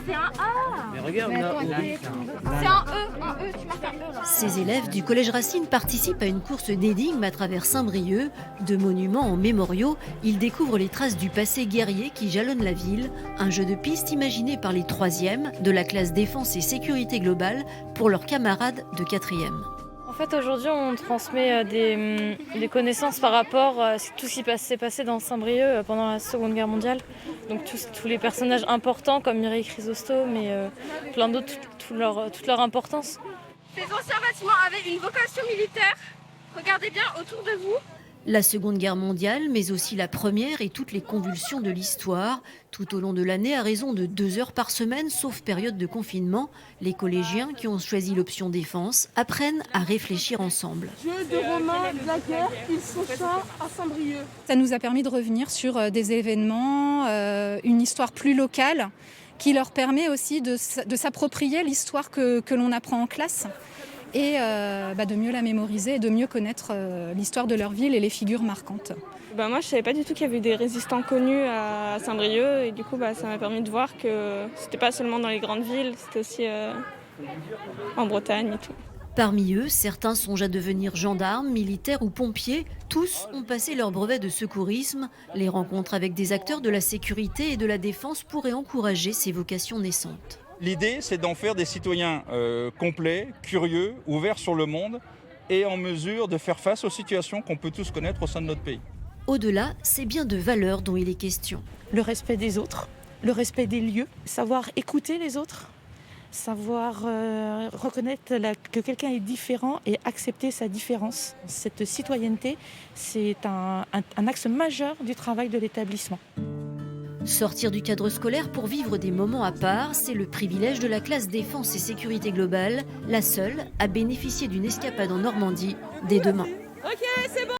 C'est un A. Mais regarde là. C'est un E, tu marques un E là. Ces élèves du Collège Racine participent à une course d'énigmes à travers Saint-Brieuc. De monuments en mémoriaux, ils découvrent les traces du passé guerrier qui jalonne la ville. Un jeu de piste imaginé par les 3e de la classe Défense et Sécurité Globale pour leurs camarades de 4e. En fait, aujourd'hui, on transmet des connaissances par rapport à tout ce qui s'est passé dans Saint-Brieuc pendant la Seconde Guerre mondiale. Donc tous les personnages importants comme Mireille Chrysostome et plein d'autres, toute leur importance. Ces anciens bâtiments avaient une vocation militaire. Regardez bien autour de vous. La Seconde Guerre mondiale, mais aussi la Première et toutes les convulsions de l'histoire. Tout au long de l'année, à raison de 2 heures par semaine, sauf période de confinement, les collégiens qui ont choisi l'option défense apprennent à réfléchir ensemble. Jeux de Romains de la guerre, ils sont ça à Saint-Brieuc. Ça nous a permis de revenir sur des événements, une histoire plus locale, qui leur permet aussi de s'approprier l'histoire que l'on apprend en classe. Et de mieux la mémoriser et de mieux connaître l'histoire de leur ville et les figures marquantes. Moi, je ne savais pas du tout qu'il y avait des résistants connus à Saint-Brieuc et du coup, ça m'a permis de voir que c'était pas seulement dans les grandes villes, c'était aussi en Bretagne et tout. Parmi eux, certains songent à devenir gendarmes, militaires ou pompiers. Tous ont passé leur brevet de secourisme. Les rencontres avec des acteurs de la sécurité et de la défense pourraient encourager ces vocations naissantes. L'idée, c'est d'en faire des citoyens complets, curieux, ouverts sur le monde et en mesure de faire face aux situations qu'on peut tous connaître au sein de notre pays. Au-delà, c'est bien de valeurs dont il est question. Le respect des autres, le respect des lieux, savoir écouter les autres, savoir reconnaître que quelqu'un est différent et accepter sa différence. Cette citoyenneté, c'est un axe majeur du travail de l'établissement. Sortir du cadre scolaire pour vivre des moments à part, c'est le privilège de la classe Défense et Sécurité Globale, la seule à bénéficier d'une escapade en Normandie dès demain. Ok, c'est bon.